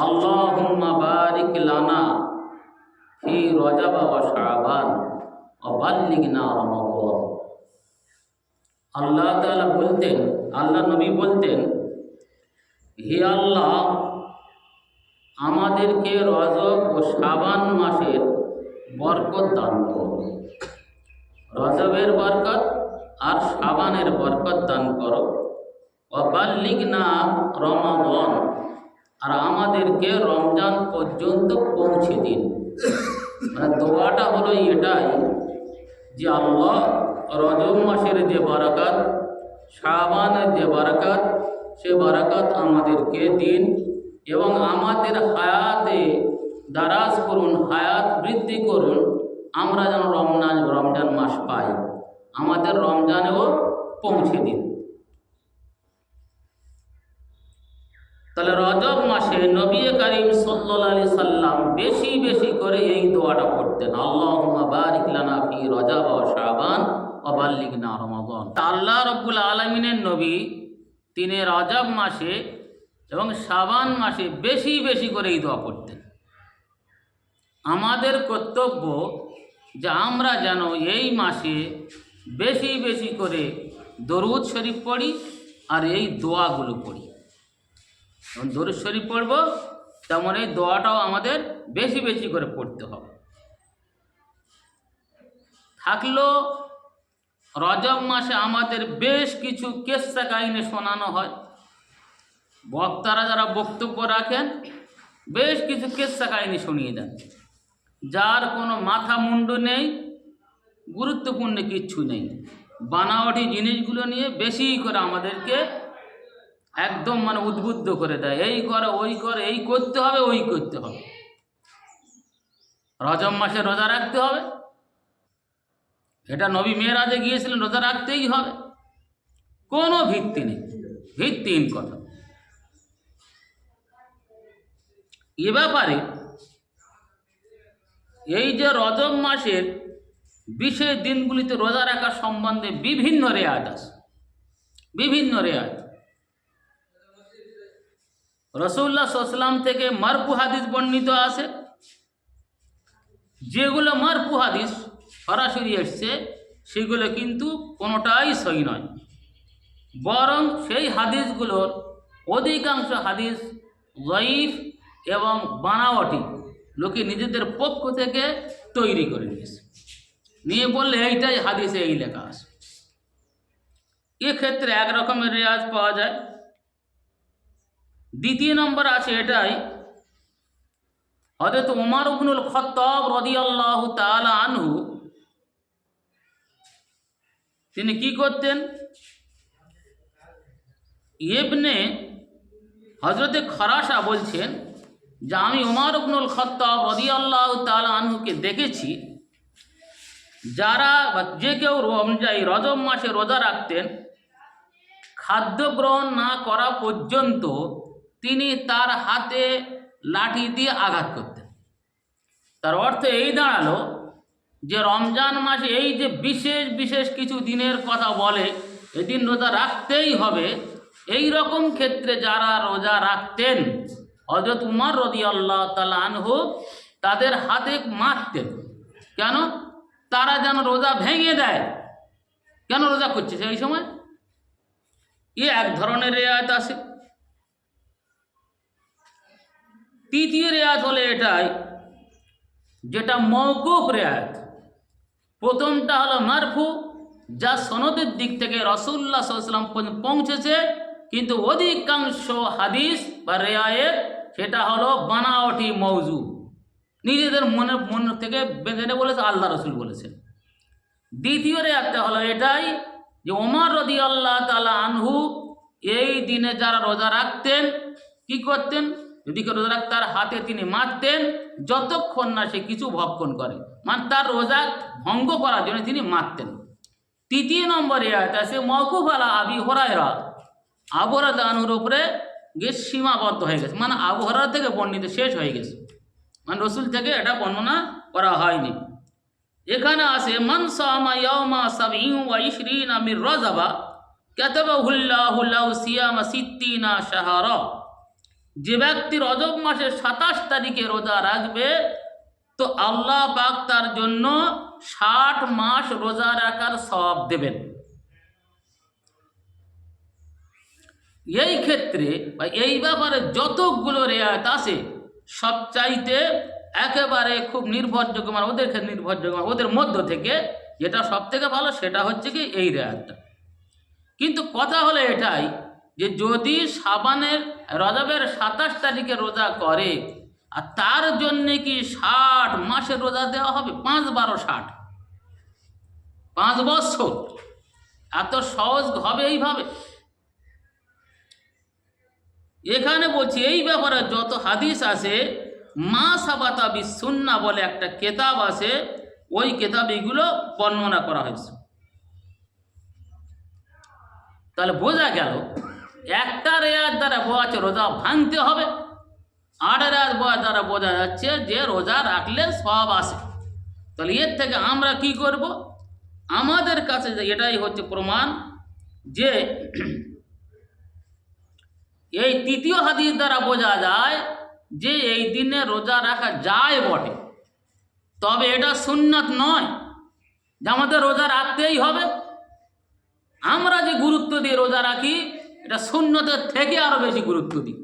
আল্লাহুম্মা বারিক লানা ফি রজব ওয়া শাবান ওয়া বাল্লিগনা রমাদান। আল্লাহ তাআলা বলতেন, আল্লাহ নবী বলতেন, হে আল্লাহ, আমাদেরকে রজব ও শাবান মাসের বরকত দান করো। রজবের বরকত আর শাবানের বরকত দান করো। ওয়া বাল্লিগনা রমাদান, আর আমাদেরকে রমজান পর্যন্ত পৌঁছে দিন। মানে দোয়াটা হলো এটাই যে আল্লাহ, রজব মাসের যে বরকত, শাবানের যে বরকত, সে বরকত আমাদেরকে দিন এবং আমাদের হায়াতে দারাজ করুন, হায়াত বৃদ্ধি করুন, আমরা যেন রমজান মাস পাই, আমাদের রমজানেও পৌঁছে দিন। তাহলে রজব মাসে নবী করিম সাল্লাল্লাহু আলাইহি সাল্লাম বেশি বেশি করে এই দোয়াটা পড়তেন, আল্লাহুম্মা বারিক লানা ফি রজব ওয়া শাবান ওয়া বাল্লিগনা রমাদান। আল্লাহ রাব্বুল আলামিনের নবী তিনি রজব মাসে এবং শাবান মাসে বেশি বেশি করে এই দোয়া পড়তেন। আমাদের কর্তব্য যে আমরা যেন এই মাসে বেশি বেশি করে দরুদ শরীফ পড়ি আর এই দোয়াগুলো পড়ি। যখন দরুদ শরীফ পড়ব তেমন এই দোয়াটাও আমাদের বেশি বেশি করে পড়তে হবে। থাকলো রজব মাসে আমাদের বেশ কিছু কিসসা কাহিনী শোনানো হয়, বক্তারা যারা বক্তব্য রাখেন বেশ কিছু কিসসা কাহিনী শুনিয়ে দেন, যার কোনো মাথা মুন্ডু নেই, গুরুত্বপূর্ণ কিচ্ছু নেই, বানাওয়াটি জিনিসগুলো নিয়ে বেশি করে আমাদেরকে একদম উদ্বুদ্ধ করে দেয়, এই করে ওই করে, এই করতে হবে ওই করতে হবে, রজব মাসে রোজা রাখতে হবে, এটা নবী মেরাজে গিয়েছিলেন, রোজা রাখতেই হবে, কোনো ভিত্তি নেই, ভিত্তিহীন কথা। এ ব্যাপারে এই যে রজব মাসের বিশেষ দিনগুলিতে রোজা রাখা সম্বন্ধে বিভিন্ন রেয়াত আছে, বিভিন্ন রেয়াত। রাসূলুল্লাহ সাল্লাল্লাহু আলাইহি ওয়াসাল্লাম থেকে মারফু হাদিস বর্ণিত আছে, যেগুলো মারফু হাদিস সরাসরি এসছে সেগুলো কিন্তু কোনোটাই সহি নয়, বরং সেই হাদিসগুলোর অধিকাংশ হাদিস যঈফ এবং বানাওয়াটি লোকে নিজেদের পক্ষ থেকে তৈরি করে নিয়েছে, নিয়ে বললে এইটাই হাদিসে এই লেখা আছে। এক্ষেত্রে এক রকমের রেয়াজ পাওয়া যায়। দ্বিতীয় নম্বর আছে এটাই, হযরত ওমর ইবনুল খাত্তাব রাদিয়াল্লাহু তাআলা আনহু তিনি কি করতেন, ইবনে হযরতে খারাসা বলছেন যে আমি ওমর ইবনুল খাত্তাব রাদিয়াল্লাহু তাআলা আনহুকে দেখেছি, যারা যে কেউ রজব মাসে রোজা রাখতেন, খাদ্য গ্রহণ না করা পর্যন্ত তিনি তার হাতে লাঠি দিয়ে আঘাত করতেন। তার অর্থ এই দাঁড়ালো যে রমজান মাসে এই যে বিশেষ বিশেষ কিছু দিনের কথা বলে, এদিন রোজা রাখতেই হবে, এই রকম ক্ষেত্রে যারা রোজা রাখতেন হযরত উমর রাদিয়াল্লাহু তাআলা আনহু তাদের হাতে মারতেন। কেন? তারা যেন রোজা ভেঙে দেয়, কেন রোজা করছে সেই সময়। এ এক ধরনের রেয়াত আছে। তৃতীয় রেয়াত হলে এটাই, যেটা মওকুফ রেয়াত। প্রথমটা হলো মারফু, যা সনদের দিক থেকে রাসূলুল্লাহ সাল্লাল্লাহু আলাইহি ওয়াসাল্লাম পর্যন্ত পৌঁছেছে, কিন্তু অধিকাংশ হাদিস বা রেয়ায়েত সেটা হলো বানাওয়াটি মওযু, নিজেদের মন থেকে বেঁধে বলেছে, আল্লাহ রাসূল বলেছেন। দ্বিতীয় রেয়াতটা হলো এটাই যে ওমর রাদিয়াল্লাহু তাআলা আনহু এই দিনে যারা রোজা রাখতেন কি করতেন, যদি কেউ রোজা রাখতেন তার হাতে তিনি মারতেন যতক্ষণ না সে কিছু ভক্ষণ করে, তার রোজা ভঙ্গ করার জন্য তিনি মারতেন। তৃতীয় নম্বরে আয়াত আছে মওকুফ আলা আবি হুরায়রা, আবু হুরায়রা আনহুর উপরে গিয়ে সীমাবদ্ধ হয়ে গেছে, আবু হুরায়রা থেকে বর্ণিত শেষ হয়ে গেছে, রাসূল থেকে এটা বর্ণনা করা হয়নি। এখানে আছে মান সামা ইয়াউমা 27 মিন রজব কাতাবাহুল্লাহু লাহু সিয়ামা 60 শাহরা, যে ব্যক্তি রজব মাসের 27 তারিখে রোজা রাখবে তো আল্লাহ পাক তার জন্য 60 মাস রোজা রাখার সওয়াব দেবেন। এই ক্ষেত্রে বা এই ব্যাপারে যতগুলো রেয়াত আছে সবচাইতে একেবারে খুব নির্ভরযোগ্য, মানে ওদের ক্ষেত্রে নির্ভরযোগ্য, ওদের মধ্য থেকে যেটা সব থেকে ভালো সেটা হচ্ছে কি এই রেয়াতটা। কিন্তু কথা হলো এটাই যে যদি শাবানের রজবের 27 তারিখে রোজা করে আর তার জন্যে কি 60 মাসের রোজা দেওয়া হবে? 5 12 60, 5 বছর এত সহজ হবে এইভাবে? এখানে বলছি এই ব্যাপারে যত হাদিস আছে, মা সাবাতা বিসুন্নাহ বলে একটা কেতাব আছে, ওই কেতাব এগুলো বর্ণনা করা হয়েছে। তাহলে বোঝা গেল একটা রেয়াত দ্বারা বোঝা রোজা ভাঙতে হবে, আর রেয়াত দ্বারা বোঝা যাচ্ছে যে রোজা রাখলে সওয়াব আসে। তাহলে এর থেকে আমরা কি করব? আমাদের কাছে এটাই হচ্ছে প্রমাণ যে এই তৃতীয় হাদিস দ্বারা বোঝা যায় যে এই দিনে রোজা রাখা যায় বটে, তবে এটা সুন্নাত নয় যে আমাদের রোজা রাখতেই হবে। আমরা যে গুরুত্ব দিয়ে রোজা রাখি এটা সুন্নতের থেকে আরও বেশি গুরুত্ব দিই,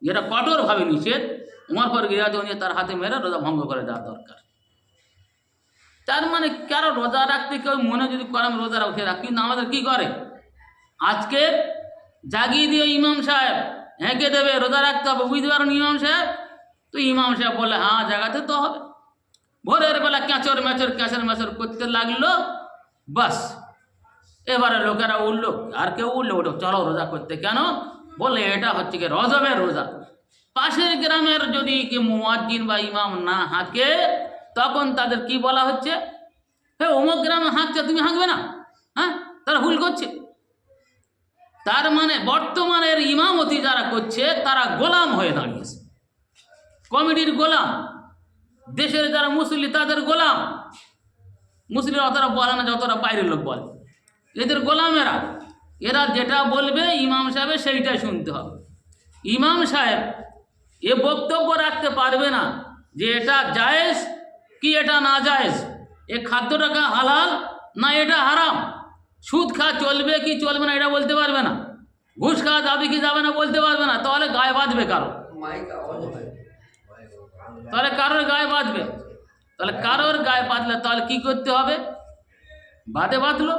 যেটা কঠোরভাবে নিষেধ। উমর পর গিরাজ নিয়ে তার হাতে মেরে রোজা ভঙ্গ করে দেওয়া দরকার। তার মানে কারো রোজা রাখতে কেউ মনে যদি করে আমি রোজা উঠে রাখি, কিন্তু আমাদের কি করে আজকে জাগিয়ে দিয়ে ইমাম সাহেব হেঁকে দেবে রোজা রাখতে হবে, বুঝতে পারেন ইমাম সাহেব? তো ইমাম সাহেব বলে হ্যাঁ জাগাতে তো হবে। ভোরের বেলা ক্যাঁচর ম্যাচর করতে লাগলো, বাস এবারে লোকেরা উঠলো, আর কেউ উঠলো ওঠো চলো রোজা করতে। কেন? বলে এটা হচ্ছে কি রজবের রোজা। পাশের গ্রামের যদি কি মুয়াজ্জিন বা ইমাম না হাঁকে তখন তাদের কি বলা হচ্ছে? হ্যাঁ অমুক গ্রামে হাঁকছে, তুমি হাঁকবে না? হ্যাঁ, তারা ভুল করছে। তার মানে বর্তমানের ইমামতি যারা করছে তারা গোলাম হয়ে দাঁড়িয়েছে, কমিটির গোলাম, দেশের যারা মুসল্লি তাদের গোলাম। মুসলিম অতটা বলে না যতটা বাইরের লোক বলে, এদের গোলামেরা। এরা যেটা বলবে ইমাম সাহেবের সেইটাই শুনতে হবে। ইমাম সাহেব এ বক্তব্য রাখতে পারবে না যে এটা জায়েজ কি এটা না জায়েজ, এ খাদ্যটা হালাল না এটা হারাম, সুদ খাওয়া চলবে কি চলবে না এটা বলতে পারবে না, ঘুষ খাওয়া যাবে কি যাবে না বলতে পারবে না। তাহলে গায়ে বাঁধবে কারো, তাহলে কারোর গায়ে বাঁধবে। তাহলে কারোর গায়ে বাঁধলে তাহলে কি করতে হবে? বাদে বাঁধলো,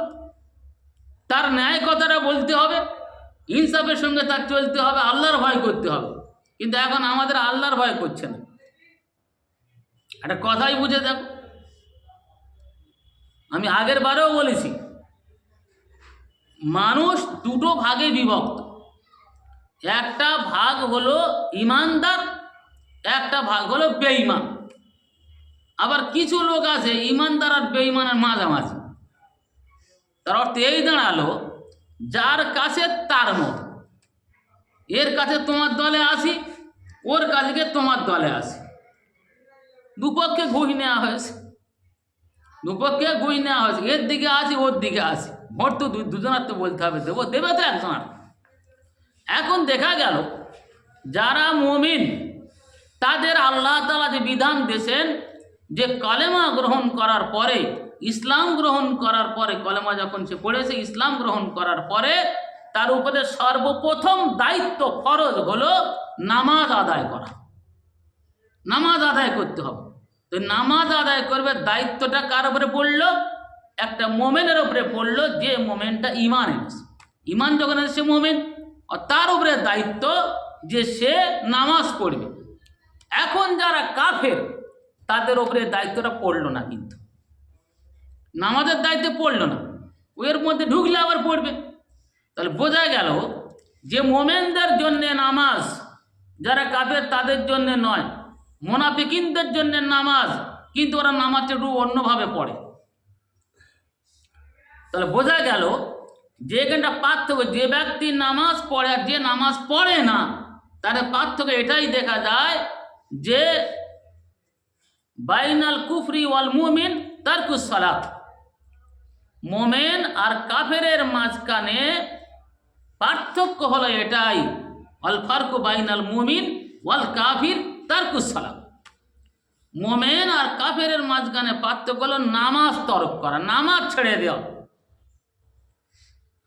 তার ন্যায় কথাটা বলতে হবে, ইনসাফের সঙ্গে তার চলতে হবে, আল্লাহর ভয় করতে হবে। কিন্তু এখন আমাদের আল্লাহর ভয় করছে না। একটা কথাই বুঝে দেখো, আমি আগের বারেও বলেছি মানুষ দুটো ভাগে বিভক্ত, একটা ভাগ হলো ইমানদার, একটা ভাগ হলো বেঈমান। আবার কিছু লোক আছে ইমানদার আর বেঈমানের মাঝামাঝি। তার অর্থ এই দাঁড়ালো যার কাছে তার মত, এর কাছে তোমার দলে আসি, ওর কাছে তোমার দলে আসি, দুপক্ষে ঘুষ নেওয়া হয়েছে, দুপক্ষে ঘুষ নেওয়া হয়েছে, এর দিকে আসি ওর দিকে আসি। ভোট তো দুজনার তো বলতে হবে, দেবো দেবে তো একজনের। এখন দেখা গেল যারা মুমিন তাদের আল্লাহ তাআলা যে বিধান দিয়েছেন যে কলেমা গ্রহণ করার পরে, ইসলাম গ্রহণ করার পরে, কলেমা যখন সে পড়েছে ইসলাম গ্রহণ করার পরে তার উপরে সর্বপ্রথম দায়িত্ব ফরজ হলো নামাজ আদায় করা। নামাজ আদায় করতে হবে। তো নামাজ আদায় করবে, দায়িত্বটা কার উপরে পড়লো? একটা মোমেনের উপরে পড়লো, যে মোমেনটা ইমান এনেছে। ইমান যখন এসেছে মোমেন, আর তার উপরে দায়িত্ব যে সে নামাজ পড়বে। এখন যারা কাফের তাদের উপরে দায়িত্বটা পড়লো না, কিন্তু নামাজের দায়িত্ব পড়লো না, ওর মধ্যে ঢুকলে আবার পড়বে। তাহলে বোঝা গেল যে মোমেনদের জন্যে নামাজ, যারা কাফের তাদের জন্যে নয়, মুনাফিকিনদের জন্যে নামাজ, কিন্তু ওরা নামাজটা একটু অন্যভাবে পড়ে। তাহলে বোঝা গেল যে এখানটা পার্থক্য, যে ব্যক্তি নামাজ পড়ে আর যে নামাজ পড়ে না, তাদের পার্থক্য এটাই দেখা যায় যে বাইনাল কুফরি ওয়াল মুমিন তারকুস সালাত, মোমেন আর কাফেরের মাঝখানে পার্থক্য হলো এটাই ওয়াল ফারকু বাইনাল মুমিন ওয়াল কাফির তারকুস সালাত। মোমেন আর কাফেরের মাঝখানে পার্থক্য হলো নামাজ তরক করা, নামাজ ছেড়ে দেওয়া।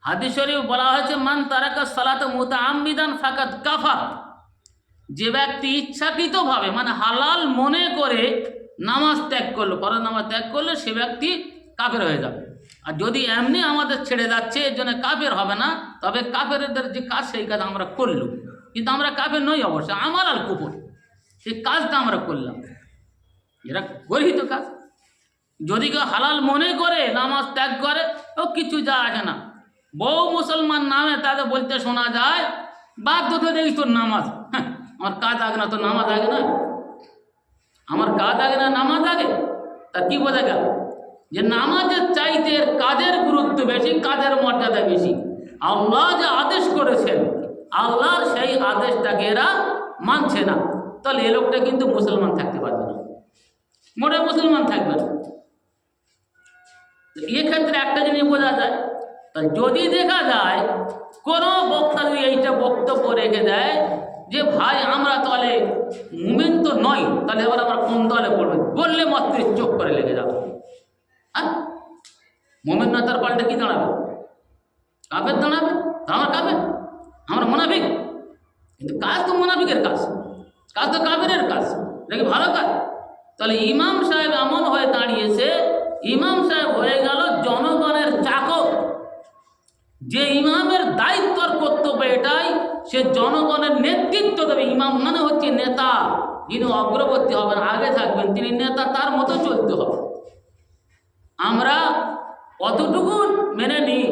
হাদিস শরীফ বলা হয়েছে মান তারাকা সালাত মুতাআম্মিদান ফাকাদ কাফার। যে ব্যক্তি ইচ্ছাকৃতভাবে মানে হালাল মনে করে নামাজ ত্যাগ করলো, ফরজ নামাজ ত্যাগ করলে সে ব্যক্তি কাফের হয়ে যাবে। আর যদি এমনি আমাদের ছেড়ে যাচ্ছে এর জন্য কাফের হবে না, তবে কাফেরদের যে কাজ সেই কাজ আমরা করলাম, কিন্তু আমরা কাফের নই অবশ্যই, আমার আল কুফর, সেই কাজটা আমরা করলাম, এরা গর্হিত কাজ। যদি কেউ হালাল মনে করে নামাজ ত্যাগ করে ও কিছু যা আসে না। বহু মুসলমান নামে তাদের বলতে শোনা যায় বাধ্য তো দেখিস তোর নামাজ, হ্যাঁ আমার কাজ আগে না তোর নামাজ আগে না, আমার কাজ আগে না নামাজ আগে। তা কি বোঝা গেল যে নামাজের চাইতে কাজের গুরুত্ব বেশি, কাজের মর্যাদা বেশি। আল্লাহ যে আদেশ করেছেন আল্লাহর সেই আদেশটাকে এরা মানছে না, তাহলে এ লোকটা কিন্তু মুসলমান থাকতে পারবে না, মোটে মুসলমান থাকবে না। এক্ষেত্রে একটা জিনিস বোঝা যায়, তাই যদি দেখা যায় কোনো বক্তা যদি এইটা বক্তব্য রেখে দেয় যে ভাই আমরা তাহলে মুমিন তো নই, তাহলে এবার আমরা কোন দলে পড়বে বললে মাত্র চোখ করে লেগে যাবে। আর মুমিন না তার পাল্টে কি দাঁড়াবে? কাফের দাঁড়াবে। আমার কাফের, আমরা মুনাফিক, কিন্তু কাজ তো মুনাফিকের কাজ, কাজ তো কাফেরের কাজ, এটা কি ভালো কাজ? তাহলে ইমাম সাহেব এমন হয়ে দাঁড়িয়েছে, ইমাম সাহেব হয়ে গেল জনগণের চাকর। যে ইমামের দায়িত্ব আর কর্তব্য এটাই, সে জনগণের নেতৃত্ব দেবে। ইমাম মানে হচ্ছে নেতা, যিনি অগ্রবর্তী হবেন, আগে থাকবেন, তিনি নেতা, তার মতো চলতে হবে। আমরা অতটুকু মেনে নিই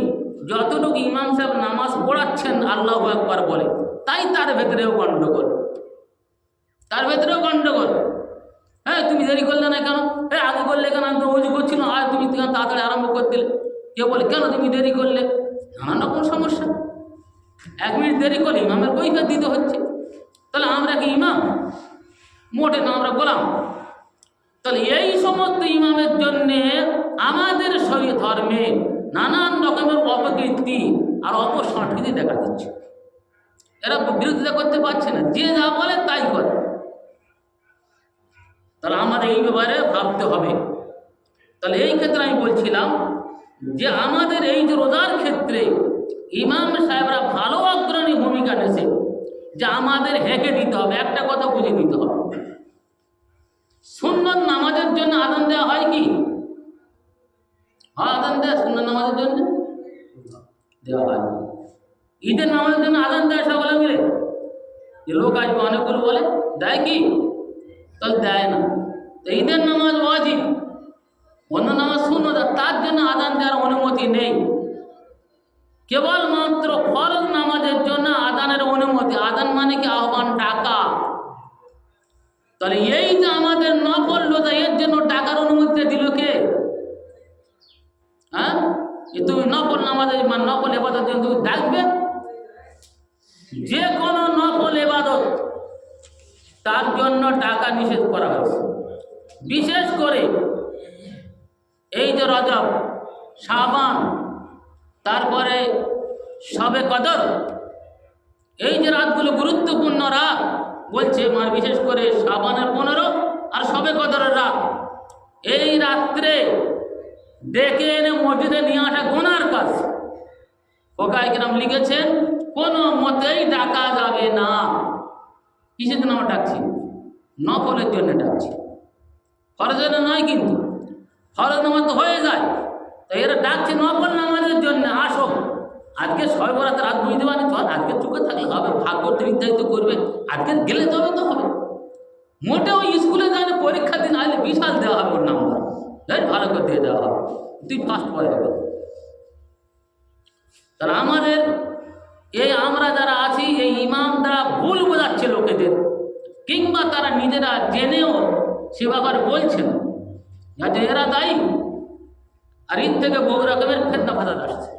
যতটুকু ইমাম সাহেব নামাজ পড়াচ্ছেন আল্লাহু আকবার বলে, তাই তার ভেতরেও গণ্ডগোল, তার ভেতরেও গণ্ডগোল। হ্যাঁ তুমি দেরি করলে না কেন? হ্যাঁ আগে করলে কেন? আমি তো অজু করছিলাম, আর তুমি তাড়াতাড়ি আরম্ভ করে দিলে। কেউ বলে কেন তুমি দেরি করলে? নানান রকম সমস্যা। 1 মিনিট দেরি করলে ইমামের কৈফিয়ত দিতে হচ্ছে। তাহলে আমরা কি ইমাম? মোটে না, আমরা গোলাম। তাহলে এই সমস্ত ইমামের জন্যে আমাদের শরীয়ত ধর্মে নানান রকমের অপকীর্তি আর অপসংস্কৃতি দেখা দিচ্ছে। এরা বিরোধিতা করতে পারছে না, যে যা বলে তাই করে। তাহলে আমাদের এই ব্যাপারে ভাবতে হবে। তাহলে এই ক্ষেত্রে আমি বলছিলাম যে আমাদের এই যে রোজার ক্ষেত্রে ইমাম সাহেবরা ভালো অগ্রণী ভূমিকা নিয়েছে, যে আমাদের হেঁকে দিতে হবে, একটা কথা বুঝে দিতে হবে। সুন্নত নামাজের জন্য আযান দেওয়া হয় কি? আযান দেয় সুন্নত নামাজের জন্য দেওয়া হয়। ঈদের নামাজের জন্য আযান দেয় সকলে মিলে, যে লোক আসবে অনেকগুলো বলে দেয় কি? তাহলে দেয় না। তো ঈদের নামাজ ওয়াজিব, অন্য নামাজ সুন্নত, তার জন্য আযান দেওয়ার অনুমতি নেই। কেবলমাত্র ফরজ নামাজের জন্য আযানের অনুমতি। আযান মানে কি? আহ্বান, ডাকা। তাহলে এই যে আমাদের নফল রোজা, এর জন্য ডাকার অনুমতি দিল কে? হ্যাঁ, তুমি নফল নামাজের মানে নফল ইবাদতের জন্য তুমি ডাকবে। যে কোনো নফল ইবাদত তার জন্য ডাকা নিষেধ করা হয়েছে। বিশেষ করে এই যে রজব, শাবান, তারপরে শবে কদর, এই যে রাতগুলো গুরুত্বপূর্ণ রাত বলছে, মানে বিশেষ করে শাবানের 15 আর শবে কদরের রাত, এই রাত্রে ডেকে এনে মসজিদে নিয়ে আসা গুনার কাজ। ফোকায়ে কেরাম লিখেছেন কোনো মতেই ডাকা যাবে না। কিসের জন্য আমরা ডাকছি? নফলের জন্য ডাকছি, ফরজের নয়। কিন্তু ফরজ নামাজ তো হয়ে যায়, তো এরা ডাকছে নফল নামাজের জন্য। আসো আজকে শবে বরাত রাত বুঝতে পারি, চল আজকে চুকে থাকলে হবে, ভাগ্য নির্ধারিত করবে, আজকে গেলে তবে তো হবে। মোটেও স্কুলে যায় না, পরীক্ষার দিন আসলে বিশাল দেওয়া হবে ওর নাম্বার, ভালো করে দিয়ে দেওয়া হবে, তুই ফার্স্ট হয়ে যাবে। তাহলে আমাদের এই আমরা যারা আছি, এই ইমাম দ্বারা ভুল বোঝাচ্ছে লোকেদের, কিংবা তারা নিজেরা জেনেও সে ব্যাপারে বলছে না, যাতে এরা দায়ী। আর এর থেকে বহু রকমের ফিতনা ফাসাদ আসছে।